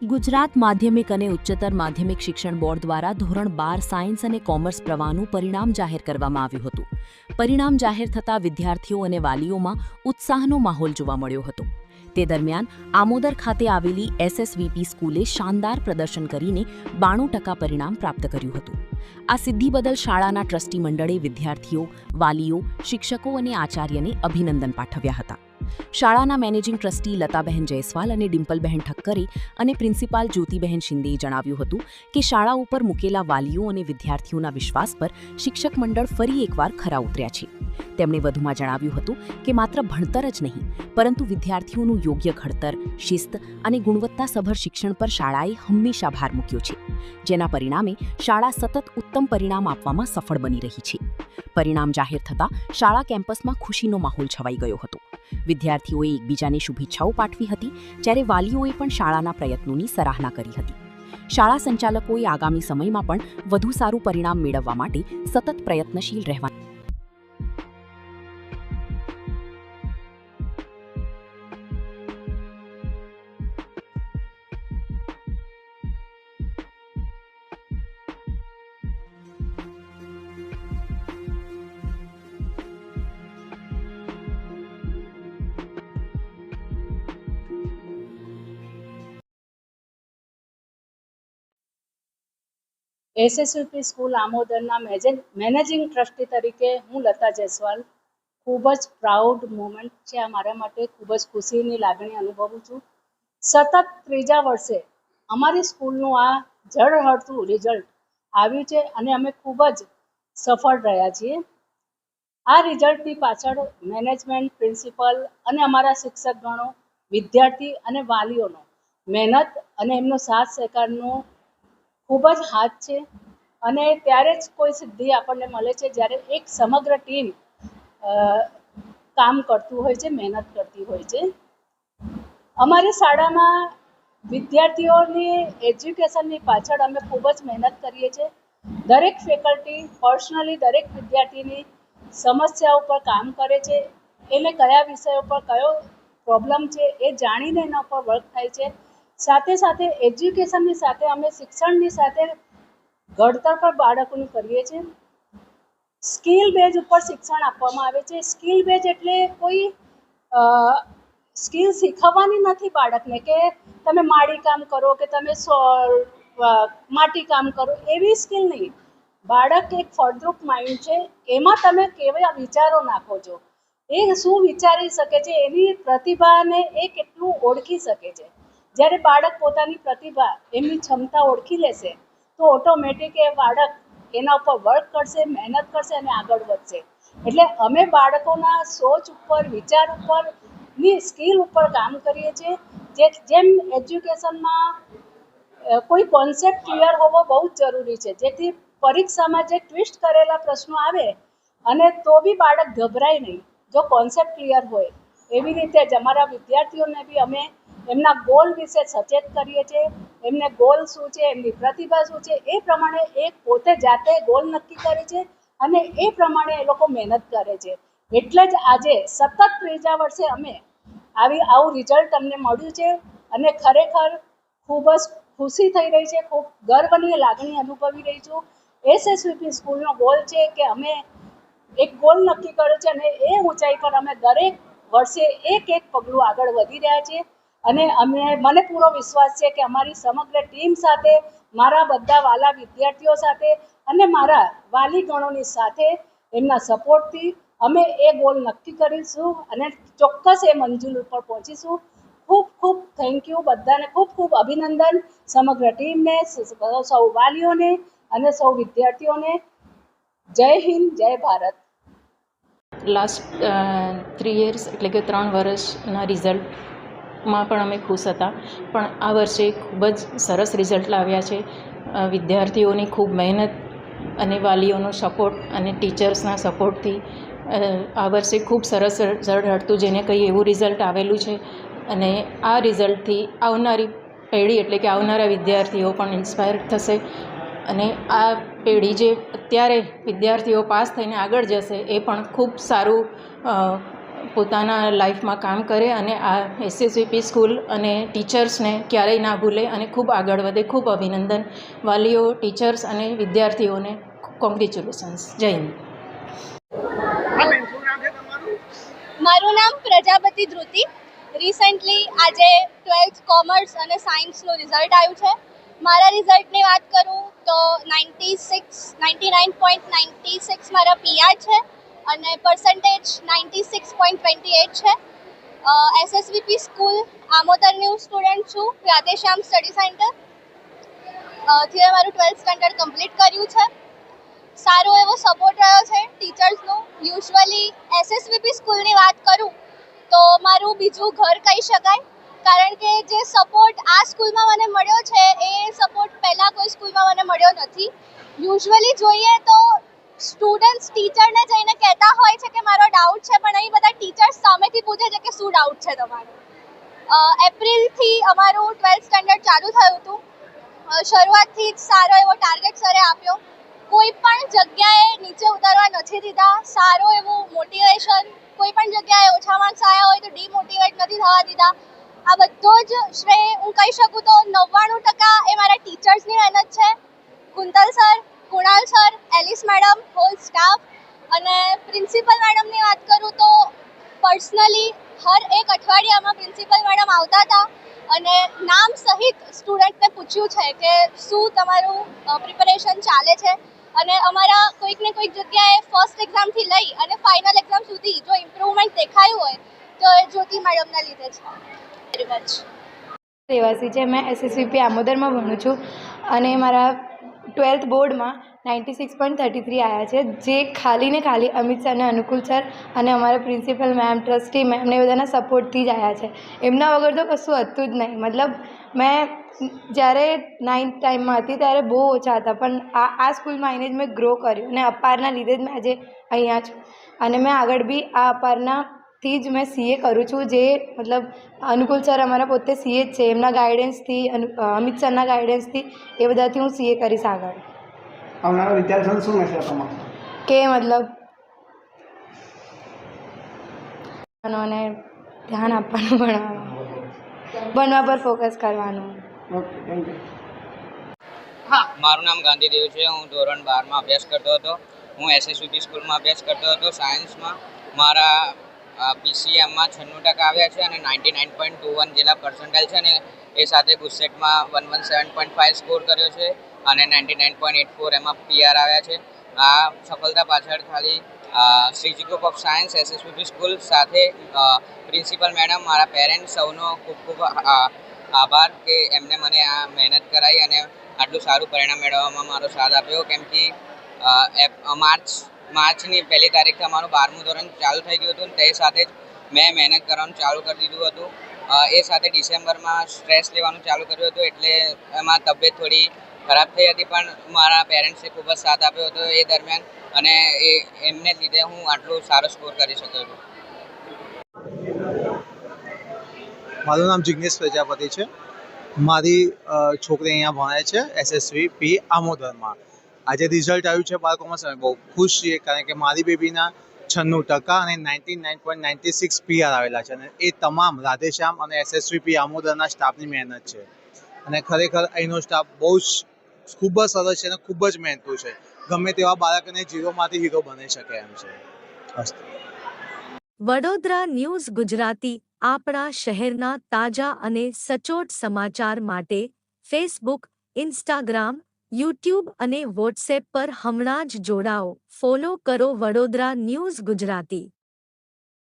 ગુજરાત માધ્યમિક અને ઉચ્ચતર માધ્યમિક શિક્ષણ બોર્ડ દ્વારા ધોરણ 12 સાયન્સ અને કોમર્સ પ્રવાહનું પરિણામ જાહેર કરવામાં આવ્યું હતું. પરિણામ જાહેર થતાં વિદ્યાર્થીઓ અને વાલીઓમાં ઉત્સાહનો માહોલ જોવા મળ્યો હતો. તે દરમિયાન આમોદર ખાતે આવેલી SSVP સ્કૂલે શાનદાર પ્રદર્શન કરીને 92% પરિણામ પ્રાપ્ત કર્યું હતું. આ સિદ્ધિ બદલ શાળાના ટ્રસ્ટી મંડળે વિદ્યાર્થીઓ, વાલીઓ, શિક્ષકો અને આચાર્યને અભિનંદન પાઠવ્યા હતા. શાળાના મેનેજિંગ ટ્રસ્ટી લતાબહેન જયસ્વાલ અને ડિમ્પલબહેન ઠક્કરે અને પ્રિન્સિપાલ જ્યોતિબહેન શિંદેએ જણાવ્યું હતું કે શાળા ઉપર મૂકેલા વાલીઓ અને વિદ્યાર્થીઓના વિશ્વાસ પર શિક્ષક મંડળ ફરી એકવાર ખરા ઉતર્યા છે. તેમણે વધુમાં જણાવ્યું હતું કે માત્ર ભણતર જ નહીં, પરંતુ વિદ્યાર્થીઓનું યોગ્ય ઘડતર, શિસ્ત અને ગુણવત્તાસભર શિક્ષણ પર શાળાએ હંમેશા ભાર મૂક્યો છે, જેના પરિણામે શાળા સતત ઉત્તમ પરિણામ આપવામાં સફળ બની રહી છે. પરિણામ જાહેર થતાં શાળા કેમ્પસમાં ખુશીનો માહોલ છવાઈ ગયો હતો. વિદ્યાર્થીઓએ એકબીજાને શુભેચ્છાઓ પાઠવી હતી, જ્યારે વાલીઓએ પણ શાળાના પ્રયત્નોની સરાહના કરી હતી. શાળા સંચાલકોએ આગામી સમયમાં પણ વધુ સારું પરિણામ મેળવવા માટે સતત પ્રયત્નશીલ રહેવા SSVP સ્કૂલ આમોદરના મેનેજિંગ ટ્રસ્ટી તરીકે હું લતા જયસ્વાલ ખૂબ જ પ્રાઉડ મોમેન્ટ છે. આ મારા માટે ખૂબ જ ખુશીની લાગણી અનુભવું છું. સતત ત્રીજા વર્ષે અમારી સ્કૂલનું આ ઝળહળતું રિઝલ્ટ આવ્યું છે અને અમે ખૂબ જ સફળ રહ્યા છીએ. આ રિઝલ્ટની પાછળ મેનેજમેન્ટ, પ્રિન્સિપલ અને અમારા શિક્ષકગણો, વિદ્યાર્થી અને વાલીઓનો મહેનત અને એમનો સાથ સહકારનો ખૂબ જ હાથ છે. અને ત્યારે જ કોઈ સિદ્ધિ આપણને મળે છે જ્યારે એક સમગ્ર ટીમ કામ કરતું હોય છે, મહેનત કરતી હોય છે. અમારી શાળામાં વિદ્યાર્થીઓની એજ્યુકેશનની પાછળ અમે ખૂબ જ મહેનત કરીએ છીએ. દરેક ફેકલ્ટી પર્સનલી દરેક વિદ્યાર્થીની સમસ્યાઓ પર કામ કરે છે. એને કયા વિષયો પર કયો પ્રોબ્લેમ છે એ જાણીને એના પર વર્ક થાય છે. સાથે સાથે એજ્યુકેશનની સાથે અમે શિક્ષણની સાથે ઘડતર પર બાળકોનું કરીએ છીએ. સ્કિલ બેઝ ઉપર શિક્ષણ આપવામાં આવે છે. સ્કિલ બેઝ એટલે કોઈ સ્કિલ શીખવવાની નથી બાળકને કે તમે માળી કામ કરો કે તમે માટી કામ કરો, એવી સ્કિલ નહીં. બાળક એક ફળદ્રુપ માઇન્ડ છે, એમાં તમે કેવા વિચારો નાખો છો, એ શું વિચારી શકે છે, એની પ્રતિભાને એ કેટલું ઓળખી શકે છે. જ્યારે બાળક પોતાની પ્રતિભા, એમની ક્ષમતા ઓળખી લેશે તો ઓટોમેટિક એ બાળક એના ઉપર વર્ક કરશે, મહેનત કરશે અને આગળ વધશે. એટલે અમે બાળકોના સોચ ઉપર, વિચાર ઉપર ની સ્કિલ ઉપર કામ કરીએ છીએ. જેમ એજ્યુકેશનમાં કોઈ કોન્સેપ્ટ ક્લિયર હોવો બહુ જ જરૂરી છે, જેથી પરીક્ષામાં જે ટ્વિસ્ટ કરેલા પ્રશ્નો આવે અને તો બી બાળક ગભરાય નહીં જો કોન્સેપ્ટ ક્લિયર હોય. એવી રીતે જ અમારા વિદ્યાર્થીઓને બી અમે એમના ગોલ વિશે સચેત કરીએ છીએ. એમને ગોલ શું છે, એમની પ્રતિભા શું છે, એ પ્રમાણે એ પોતે જાતે ગોલ નક્કી કરે છે અને એ પ્રમાણે એ લોકો મહેનત કરે છે. એટલે જ આજે સતત ત્રીજા વર્ષે અમે આવું રિઝલ્ટ અમને મળ્યું છે અને ખરેખર ખૂબ જ ખુશી થઈ રહી છે. ખૂબ ગર્વની લાગણી અનુભવી રહી છું. SSVP સ્કૂલનો ગોલ છે કે અમે એક ગોલ નક્કી કર્યો છે અને એ ઊંચાઈ પર અમે દરેક વર્ષે એક પગલું આગળ વધી રહ્યા છીએ. અને મને પૂરો વિશ્વાસ છે કે અમારી સમગ્ર ટીમ સાથે, મારા બધા વાલા વિદ્યાર્થીઓ સાથે અને મારા વાલીગણોની સાથે એમના સપોર્ટથી અમે એ ગોલ નક્કી કરીશું અને ચોક્કસ એ મંજિલ ઉપર પહોંચીશું. ખૂબ ખૂબ થેન્ક યુ બધાને. ખૂબ ખૂબ અભિનંદન સમગ્ર ટીમને, સૌ વાલીઓને અને સૌ વિદ્યાર્થીઓને. જય હિન્દ, જય ભારત. લાસ્ટ 3 years એટલે કે 3 વર્ષના રિઝલ્ટમાં પણ અમે ખુશ હતા, પણ આ વર્ષે ખૂબ જ સરસ રિઝલ્ટ લાવ્યા છે. વિદ્યાર્થીઓની ખૂબ મહેનત અને વાલીઓનો સપોર્ટ અને ટીચર્સના સપોર્ટથી આ વર્ષે ખૂબ સરસ ઝળહળતું જેને કંઈ એવું રિઝલ્ટ આવેલું છે. અને આ રિઝલ્ટથી આવનારી પેઢી એટલે કે આવનારા વિદ્યાર્થીઓ પણ ઇન્સ્પાયર થશે અને આ પેઢી જે અત્યારે વિદ્યાર્થીઓ પાસ થઈને આગળ જશે એ પણ ખૂબ સારું પોતાના લાઈફમાં કામ કરે અને આ એસએસવીપી સ્કૂલ અને ટીચર્સને ક્યારેય ના ભૂલે અને ખૂબ આગળ વધે. ખૂબ અભિનંદન વાલીઓ, ટીચર્સ અને વિદ્યાર્થીઓને. કોંગ્રેચ્યુલેશન્સ. જય હિન્દ. મારું નામ પ્રજાપતિ ધ્રુતિ. રિસેન્ટલી આજે 12th કોમર્સ અને સાયન્સનું રિઝલ્ટ આવ્યું છે. મારા રિઝલ્ટની વાત કરું તો 99.96 મારા પીઆર છે અને પર્સન્ટેજ 96.28 છે. એસએસવીપી સ્કૂલ આમોદરની સ્ટુડન્ટ છું, રાધેશ્યામ સ્ટડી સેન્ટર. થી મારું 12th સ્ટાન્ડર્ડ કમ્પ્લીટ કર્યું છે. સારો એવો સપોર્ટ રહ્યો છે ટીચર્સનો. યુઝ્યુઅલી એસએસવીપી સ્કૂલની વાત કરું તો મારું બીજું ઘર કહી શકાય, કારણ કે જે સપોર્ટ આ સ્કૂલમાં મને મળ્યો છે એ સપોર્ટ પહેલાં કોઈ સ્કૂલમાં મને મળ્યો નથી. યુઝ્યુઅલી જોઈએ તો સ્ટુડન્ટ્સ ટીચરને જઈને કહેતા હોય છે કે મારો ડાઉટ છે, પણ અહીં બધા ટીચર્સ સામેથી પૂછે છે કે શું ડાઉટ છે તમારો. એપ્રિલથી અમારું 12th સ્ટાન્ડર્ડ ચાલુ થયું હતું. શરૂઆતથી જ સારો એવો ટાર્ગેટ સરે આપ્યો. કોઈ પણ જગ્યાએ નીચે ઉતારવા નથી દીધા. સારો એવું મોટિવેશન, કોઈ પણ જગ્યાએ ઓછા માર્ક્સ આવ્યા હોય તો ડિમોટિવેટ નથી થવા દીધા. આ બધો જ શ્રેય હું કહી શકું તો 99% એ મારા ટીચર્સની મહેનત છે. Kuntal sir, Kunal sir, Alice madam, whole staff. અને પ્રિન્સિપલ મેડમની વાત કરું તો પર્સનલી હર એક અઠવાડિયામાં પ્રિન્સિપલ મેડમ આવતા હતા અને નામ સહિત સ્ટુડન્ટને પૂછ્યું છે કે શું તમારું પ્રિપેરેશન ચાલે છે. અને અમારા કોઈક ને કોઈક જગ્યાએ ફર્સ્ટ એક્ઝામથી લઈ અને ફાઇનલ એક્ઝામ સુધી જો ઇમ્પ્રુવમેન્ટ દેખાયું હોય તો એ જ્યોતિ મેડમના લીધે છે. Very much. રહેવાસી છે. મેં એસએસવીપી આમોદરમાં ભણું છું અને મારા 12th બોર્ડમાં 96.33 આવ્યા છે, જે ખાલી ને ખાલી અમિત સર અને અનુકૂળ સર અને અમારા પ્રિન્સિપલ મેમ, ટ્રસ્ટી મેમ ને બધાના સપોર્ટથી જ આવ્યા છે. એમના વગર તો કશું હતું જ નહીં. મતલબ મેં જ્યારે 9th ટાઈમમાં હતી ત્યારે બહુ ઓછા હતા, પણ આ સ્કૂલમાં આવીને જ મેં ગ્રો કર્યું અને અપારના લીધે જ મેં આજે અહીંયા છું. અને મેં આગળ બી આ અપારનાથી જ મેં સીએ કરું છું, જે મતલબ અનુકૂળ સર અમારા પોતે સીએ જ છે. એમના ગાઈડન્સથી, અમિત સરના ગાઈડન્સથી એ બધાથી હું સીએ કરીશ આગળ. આવનારા વિદ્યાર્થીઓને શું મેસેજ તમારો? કે મતલબ અને ધ્યાન આપવાનું, ભણવા પર ફોકસ કરવાનું. Okay, thank you. મારું નામ ગાંધીદેવ છે. હું ધોરણ 12માં અભ્યાસ કરતો હતો. હું એસએસવીપી સ્કૂલમાં અભ્યાસ કરતો હતો. સાયન્સમાં મારા પીસીએમમાં 96% આવ્યા છે અને 99.21 જેટલા પર્સન્ટાઇલ છે અને એ સાથે ગુસ્સેટમાં 117.5 સ્કોર કર્યો છે અને 99.84 એમાં પીઆર આવ્યા છે. આ સફળતા પાછળ ખાલી Shreeji group of science, SSVP school સાથે પ્રિન્સિપલ મેડમ, મારા પેરેન્ટ્સ સૌનો ખૂબ ખૂબ આભાર કે એમને મને આ મહેનત કરાવી અને આટલું સારું પરિણામ મેળવવામાં મારો સાથ આપ્યો. કેમ કે માર્ચની 1લી તારીખથી અમારું 12મું ધોરણ ચાલુ થઈ ગયું હતું. તે સાથે જ મેં મહેનત કરવાનું ચાલુ કરી દીધું હતું. એ સાથે ડિસેમ્બરમાં સ્ટ્રેસ લેવાનું ચાલુ કર્યું હતું, એટલે એમાં તબિયત થોડી ખરાબ થઈ હતી, પણ મારા પેરેન્ટ્સે ખૂબ જ સાથ આપ્યો હતો એ દરમિયાન અને એમને લીધે હું આટલું સારો સ્કોર કરી શક્યો છું. મારું નામ જિગ્નેશ પ્રજાપતિ છે. મારી છોકરી અહીંયા ભણે છે એસએસવીપી આમોદરમાં. આજે રિઝલ્ટ આવ્યું છે 12 કોમર્સ. અમે બહુ ખુશ છીએ, કારણ કે મારી બેબીના 96% અને 99.96 પીઆર આવેલા છે અને એ તમામ રાધેશ્યામ અને એસએસવીપી આમોદરના સ્ટાફની મહેનત છે. અને ખરેખર અહીંનો સ્ટાફ બહુ જ ખૂબ જ સરસ છે અને ખૂબ જ મહેનતુ છે. ગમે તેવા બાળકને ઝીરોમાંથી હીરો બની શકે એમ છે. વડોદરા ન્યૂઝ ગુજરાતી આપણા શહેરના તાજા અને સચોટ સમાચાર માટે ફેસબુક, ઇન્સ્ટાગ્રામ, યુટ્યુબ અને વોટ્સએપ પર હમણાં જ જોડાઓ. ફોલો કરો વડોદરા ન્યૂઝ ગુજરાતી.